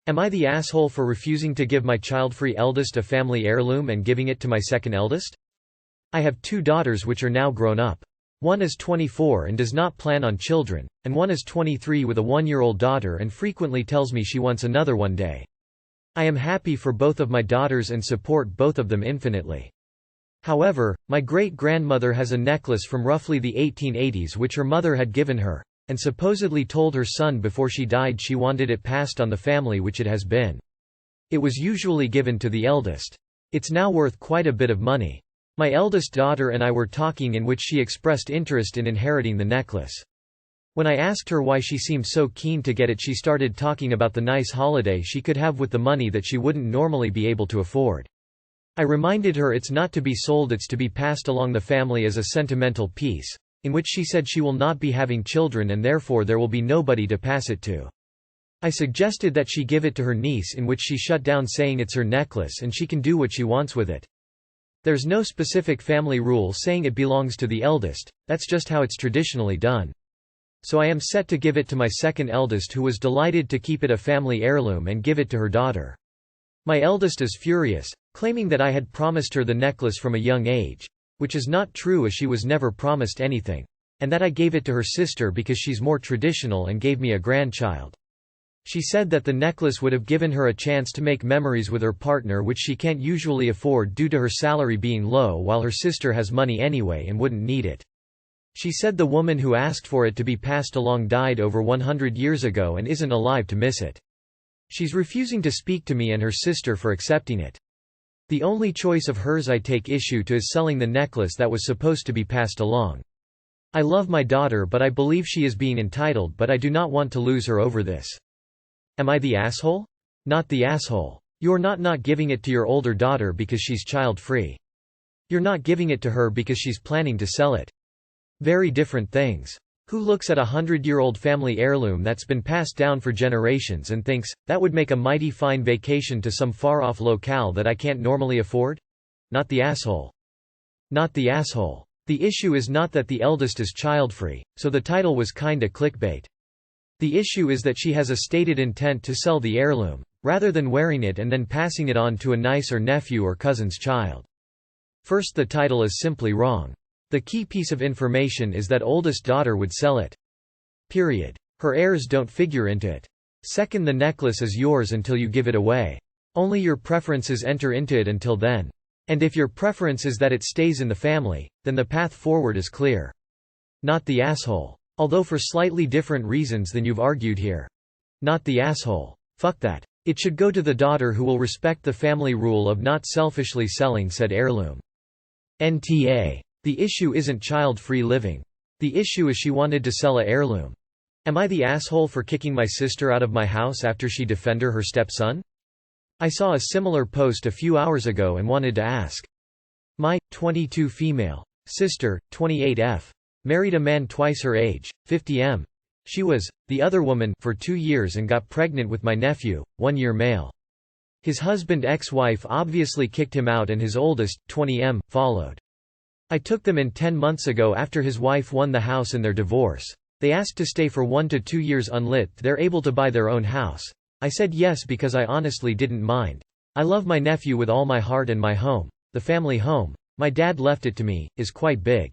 Am I the asshole for refusing to give my childfree eldest a family heirloom and giving it to my second eldest? I have 2 daughters which are now grown up. One is 24 and does not plan on children, and one is 23 with a 1-year-old daughter and frequently tells me she wants another one day. I am happy for both of my daughters and support both of them infinitely. However, my great-grandmother has a necklace from roughly the 1880s which her mother had given her, and supposedly told her son before she died she wanted it passed on the family, which it has been. It was usually given to the eldest. It's now worth quite a bit of money. My eldest daughter and I were talking in which she expressed interest in inheriting the necklace. When I asked her why she seemed so keen to get it, she started talking about the nice holiday she could have with the money that she wouldn't normally be able to afford. I reminded her it's not to be sold, it's to be passed along the family as a sentimental piece, in which she said she will not be having children and therefore there will be nobody to pass it to. I suggested that she give it to her niece, in which she shut down saying it's her necklace and she can do what she wants with it. There's no specific family rule saying it belongs to the eldest, that's just how it's traditionally done. So I am set to give it to my second eldest, who was delighted to keep it a family heirloom and give it to her daughter. My eldest is furious, claiming that I had promised her the necklace from a young age, which is not true as she was never promised anything, and that I gave it to her sister because she's more traditional and gave me a grandchild. She said that the necklace would have given her a chance to make memories with her partner, which she can't usually afford due to her salary being low, while her sister has money anyway and wouldn't need it. She said the woman who asked for it to be passed along died over 100 years ago and isn't alive to miss it. She's refusing to speak to me and her sister for accepting it. The only choice of hers I take issue to is selling the necklace that was supposed to be passed along. I love my daughter, but I believe she is being entitled, but I do not want to lose her over this. Am I the asshole? Not the asshole. You're not giving it to your older daughter because she's child-free. You're not giving it to her because she's planning to sell it. Very different things. Who looks at a 100-year-old family heirloom that's been passed down for generations and thinks, that would make a mighty fine vacation to some far-off locale that I can't normally afford? Not the asshole. Not the asshole. The issue is not that the eldest is child-free, so the title was kinda clickbait. The issue is that she has a stated intent to sell the heirloom, rather than wearing it and then passing it on to a niece or nephew or cousin's child. First, the title is simply wrong. The key piece of information is that oldest daughter would sell it. Period. Her heirs don't figure into it. Second, the necklace is yours until you give it away. Only your preferences enter into it until then. And if your preference is that it stays in the family, then the path forward is clear. Not the asshole. Although for slightly different reasons than you've argued here. Not the asshole. Fuck that. It should go to the daughter, who will respect the family rule of not selfishly selling said heirloom. NTA. The issue isn't child-free living. The issue is she wanted to sell a heirloom. Am I the asshole for kicking my sister out of my house after she defended her stepson? I saw a similar post a few hours ago and wanted to ask. My 22 female sister, 28F. Married a man twice her age, 50M. She was, the other woman, for 2 years and got pregnant with my nephew, 1-year male. His husband ex-wife obviously kicked him out and his oldest, 20M, followed. I took them in 10 months ago after his wife won the house in their divorce. They asked to stay for 1 to 2 years unlit. They're able to buy their own house. I said yes because I honestly didn't mind. I love my nephew with all my heart, and my home, the family home, my dad left it to me, is quite big.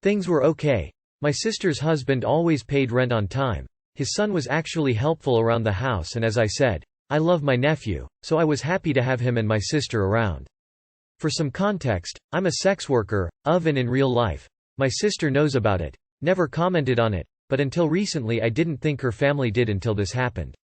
Things were okay. My sister's husband always paid rent on time. His son was actually helpful around the house, and as I said, I love my nephew, so I was happy to have him and my sister around. For some context, I'm a sex worker, of and in real life. My sister knows about it, never commented on it, but until recently I didn't think her family did until this happened.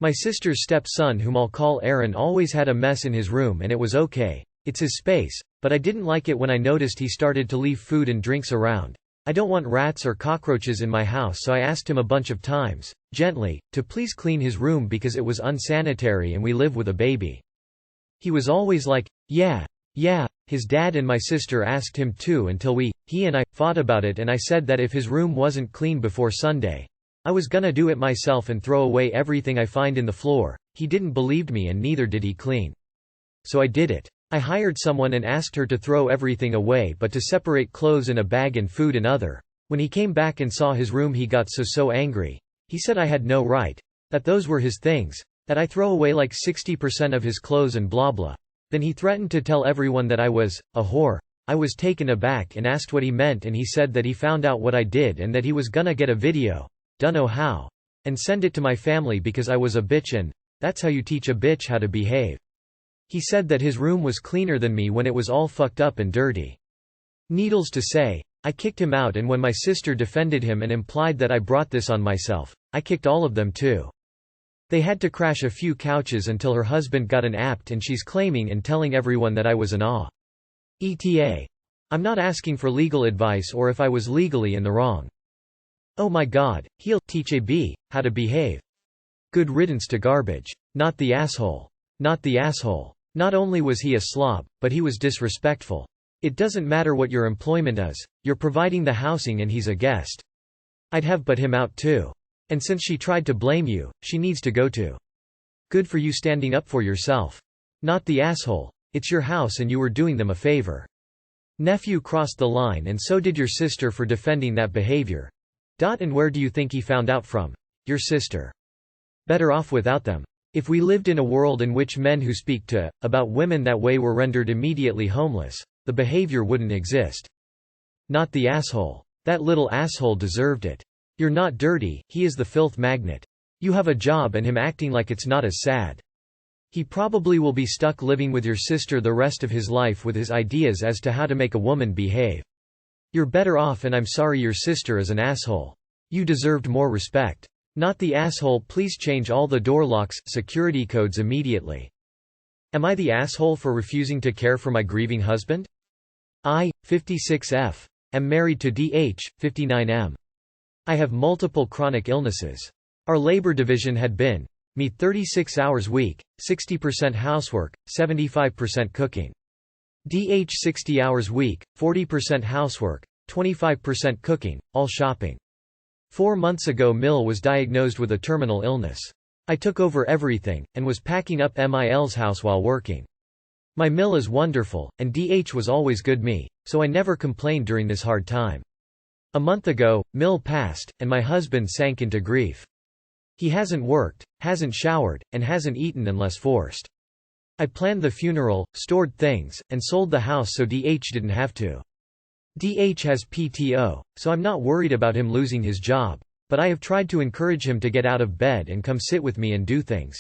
My sister's stepson, whom I'll call Aaron, always had a mess in his room, and it was okay. It's his space, but I didn't like it when I noticed he started to leave food and drinks around. I don't want rats or cockroaches in my house, so I asked him a bunch of times, gently, to please clean his room because it was unsanitary and we live with a baby. He was always like, yeah. His dad and my sister asked him too until he and I, fought about it, and I said that if his room wasn't clean before Sunday, I was gonna do it myself and throw away everything I find in the floor. He didn't believe me and neither did he clean. So I did it. I hired someone and asked her to throw everything away but to separate clothes in a bag and food in other. When he came back and saw his room he got so angry. He said I had no right. That those were his things. That I throw away like 60% of his clothes and blah blah. Then he threatened to tell everyone that I was a whore. I was taken aback and asked what he meant, and he said that he found out what I did and that he was gonna get a video, dunno how, and send it to my family because I was a bitch, and that's how you teach a bitch how to behave. He said that his room was cleaner than me when it was all fucked up and dirty. Needless to say, I kicked him out, and when my sister defended him and implied that I brought this on myself, I kicked all of them too. They had to crash a few couches until her husband got an apt, and she's claiming and telling everyone that I was an AITA. I'm not asking for legal advice or if I was legally in the wrong. Oh my god, he'll teach a B how to behave. Good riddance to garbage. Not the asshole. Not the asshole. Not only was he a slob, but he was disrespectful. It doesn't matter what your employment is, you're providing the housing and he's a guest. I'd have but him out too. And since she tried to blame you, she needs to go too. Good for you standing up for yourself. Not the asshole. It's your house and you were doing them a favor. Nephew crossed the line, and so did your sister for defending that behavior. And where do you think he found out from? Your sister. Better off without them. If we lived in a world in which men who speak about women that way were rendered immediately homeless, the behavior wouldn't exist. Not the asshole. That little asshole deserved it. You're not dirty, he is the filth magnet. You have a job, and him acting like it's not as sad. He probably will be stuck living with your sister the rest of his life with his ideas as to how to make a woman behave. You're better off, and I'm sorry your sister is an asshole. You deserved more respect. Not the asshole. Please change all the door locks, security codes immediately. Am I the asshole for refusing to care for my grieving husband? I, 56F. Am married to DH, 59M. I have multiple chronic illnesses. Our labor division had been me 36 hours week, 60% housework, 75% cooking. DH 60 hours week, 40% housework, 25% cooking, all shopping. 4 months ago Mill was diagnosed with a terminal illness. I took over everything, and was packing up Mil's house while working. My Mill is wonderful, and DH was always good me, so I never complained during this hard time. A month ago, Mill passed, and my husband sank into grief. He hasn't worked, hasn't showered, and hasn't eaten unless forced. I planned the funeral, stored things, and sold the house so DH didn't have to. DH has PTO, so I'm not worried about him losing his job, but I have tried to encourage him to get out of bed and come sit with me and do things.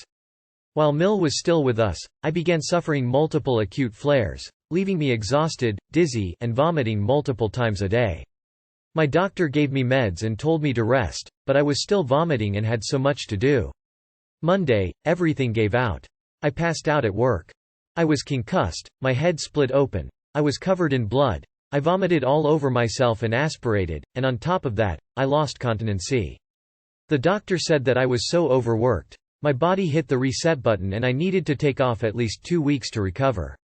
While Mill was still with us, I began suffering multiple acute flares, leaving me exhausted, dizzy, and vomiting multiple times a day. My doctor gave me meds and told me to rest, but I was still vomiting and had so much to do. Monday, everything gave out. I passed out at work. I was concussed, my head split open. I was covered in blood. I vomited all over myself and aspirated, and on top of that, I lost continency. The doctor said that I was so overworked. My body hit the reset button and I needed to take off at least 2 weeks to recover.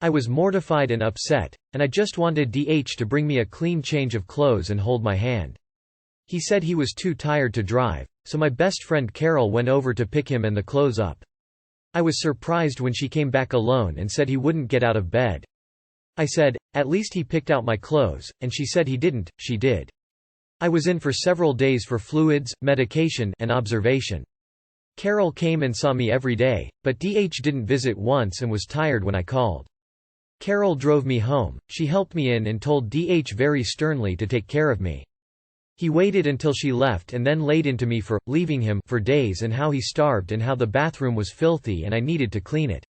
I was mortified and upset, and I just wanted DH to bring me a clean change of clothes and hold my hand. He said he was too tired to drive, so my best friend Carol went over to pick him and the clothes up. I was surprised when she came back alone and said he wouldn't get out of bed. I said, "At least he picked out my clothes," and she said he didn't. She did. I was in for several days for fluids, medication, and observation. Carol came and saw me every day, but DH didn't visit once and was tired when I called. Carol drove me home, she helped me in and told DH very sternly to take care of me. He waited until she left and then laid into me for leaving him for days, and how he starved and how the bathroom was filthy and I needed to clean it.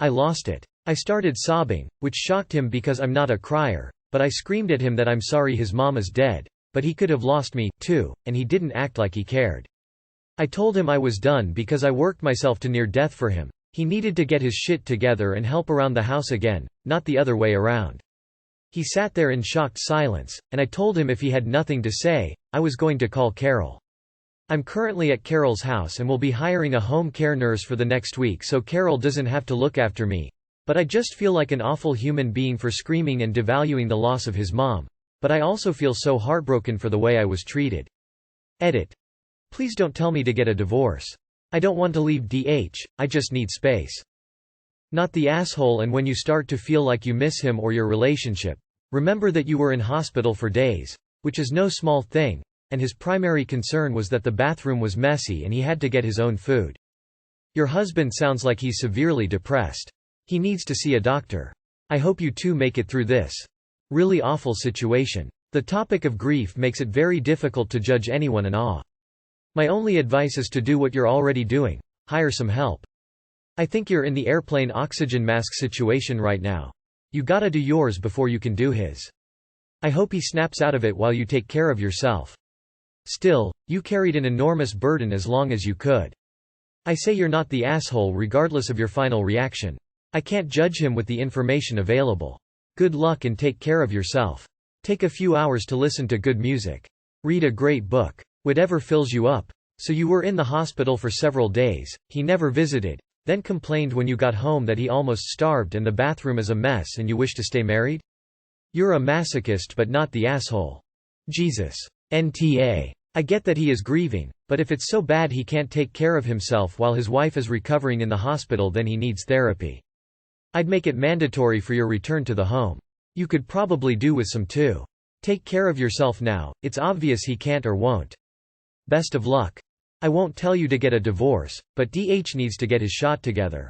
I lost it. I started sobbing, which shocked him because I'm not a crier, but I screamed at him that I'm sorry his mom is dead, but he could have lost me, too, and he didn't act like he cared. I told him I was done because I worked myself to near death for him. He needed to get his shit together and help around the house again, not the other way around. He sat there in shocked silence, and I told him if he had nothing to say, I was going to call Carol. I'm currently at Carol's house and will be hiring a home care nurse for the next week so Carol doesn't have to look after me. But I just feel like an awful human being for screaming and devaluing the loss of his mom. But I also feel so heartbroken for the way I was treated. Edit. Please don't tell me to get a divorce. I don't want to leave DH, I just need space. Not the asshole. And when you start to feel like you miss him or your relationship, remember that you were in hospital for days, which is no small thing, and his primary concern was that the bathroom was messy and he had to get his own food. Your husband sounds like he's severely depressed. He needs to see a doctor. I hope you two make it through this really awful situation. The topic of grief makes it very difficult to judge anyone in awe. My only advice is to do what you're already doing: hire some help. I think you're in the airplane oxygen mask situation right now. You gotta do yours before you can do his. I hope he snaps out of it while you take care of yourself. Still, you carried an enormous burden as long as you could. I say you're not the asshole regardless of your final reaction. I can't judge him with the information available. Good luck and take care of yourself. Take a few hours to listen to good music. Read a great book. Whatever fills you up. So you were in the hospital for several days, he never visited, then complained when you got home that he almost starved and the bathroom is a mess and you wish to stay married? You're a masochist but not the asshole. Jesus. NTA. I get that he is grieving, but if it's so bad he can't take care of himself while his wife is recovering in the hospital, then he needs therapy. I'd make it mandatory for your return to the home. You could probably do with some too. Take care of yourself now, it's obvious he can't or won't. Best of luck. I won't tell you to get a divorce, but DH needs to get his shot together.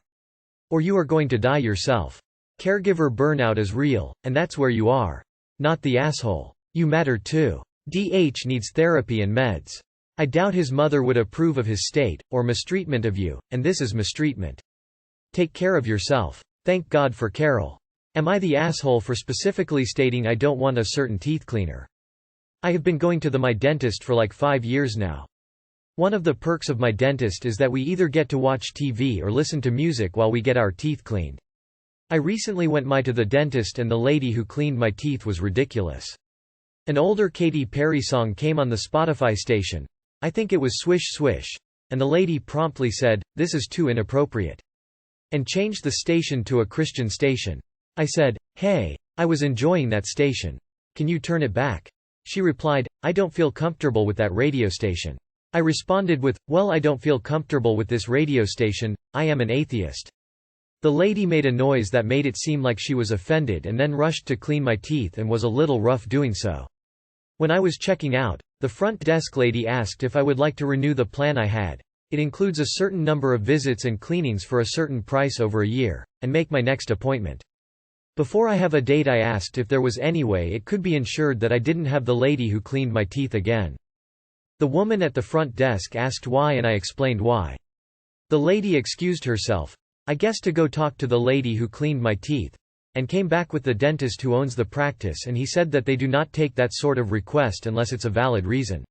Or you are going to die yourself. Caregiver burnout is real, and that's where you are. Not the asshole. You matter too. DH needs therapy and meds. I doubt his mother would approve of his state, or mistreatment of you, and this is mistreatment. Take care of yourself. Thank God for Carol. Am I the asshole for specifically stating I don't want a certain teeth cleaner? I have been going to my dentist for like 5 years now. One of the perks of my dentist is that we either get to watch TV or listen to music while we get our teeth cleaned. I recently went to the dentist and the lady who cleaned my teeth was ridiculous. An older Katy Perry song came on the Spotify station. I think it was Swish Swish. And the lady promptly said, "This is too inappropriate," and changed the station to a Christian station. I said, "Hey, I was enjoying that station. Can you turn it back?" She replied, "I don't feel comfortable with that radio station." I responded with, "Well, I don't feel comfortable with this radio station, I am an atheist." The lady made a noise that made it seem like she was offended and then rushed to clean my teeth and was a little rough doing so. When I was checking out, the front desk lady asked if I would like to renew the plan I had. It includes a certain number of visits and cleanings for a certain price over a year, and make my next appointment. Before I have a date, I asked if there was any way it could be ensured that I didn't have the lady who cleaned my teeth again. The woman at the front desk asked why and I explained why. The lady excused herself, I guess to go talk to the lady who cleaned my teeth, and came back with the dentist who owns the practice, and he said that they do not take that sort of request unless it's a valid reason.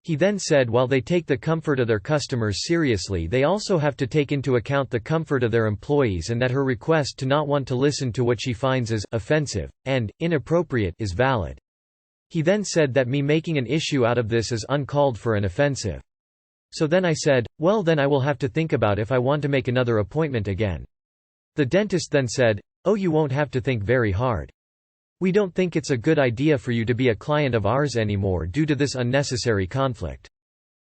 He then said while they take the comfort of their customers seriously, they also have to take into account the comfort of their employees, and that her request to not want to listen to what she finds as offensive and inappropriate is valid. He then said that me making an issue out of this is uncalled for and offensive. So then I said, well then I will have to think about if I want to make another appointment again. The dentist then said, oh, you won't have to think very hard. We don't think it's a good idea for you to be a client of ours anymore due to this unnecessary conflict.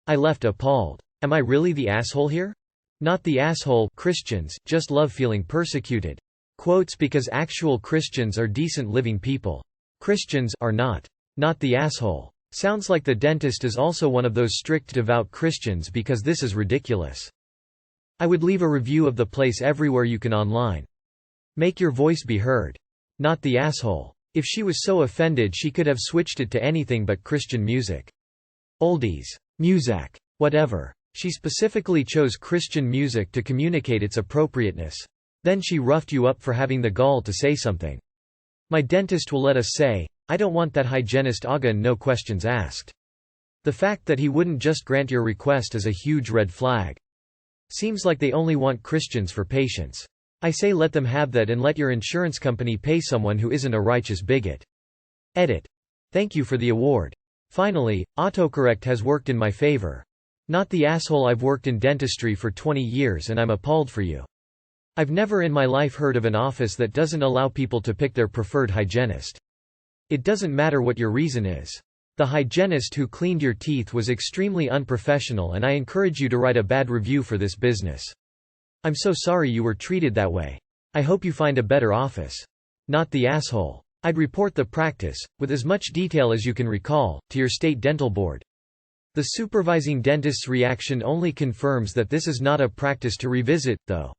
I left appalled. Am I really the asshole here? Not the asshole. Christians just love feeling persecuted. Quotes because actual Christians are decent living people. Christians are not. Not the asshole. Sounds like the dentist is also one of those strict devout Christians because this is ridiculous. I would leave a review of the place everywhere you can online. Make your voice be heard. Not the asshole. If she was so offended she could have switched it to anything but Christian music. Oldies. Muzak. Whatever. She specifically chose Christian music to communicate its appropriateness. Then she roughed you up for having the gall to say something. My dentist will let us say, I don't want that hygienist again, no questions asked. The fact that he wouldn't just grant your request is a huge red flag. Seems like they only want Christians for patients. I say let them have that and let your insurance company pay someone who isn't a righteous bigot. Edit. Thank you for the award. Finally, autocorrect has worked in my favor. Not the asshole. I've worked in dentistry for 20 years and I'm appalled for you. I've never in my life heard of an office that doesn't allow people to pick their preferred hygienist. It doesn't matter what your reason is. The hygienist who cleaned your teeth was extremely unprofessional and I encourage you to write a bad review for this business. I'm so sorry you were treated that way. I hope you find a better office. Not the asshole. I'd report the practice, with as much detail as you can recall, to your state dental board. The supervising dentist's reaction only confirms that this is not a practice to revisit, though.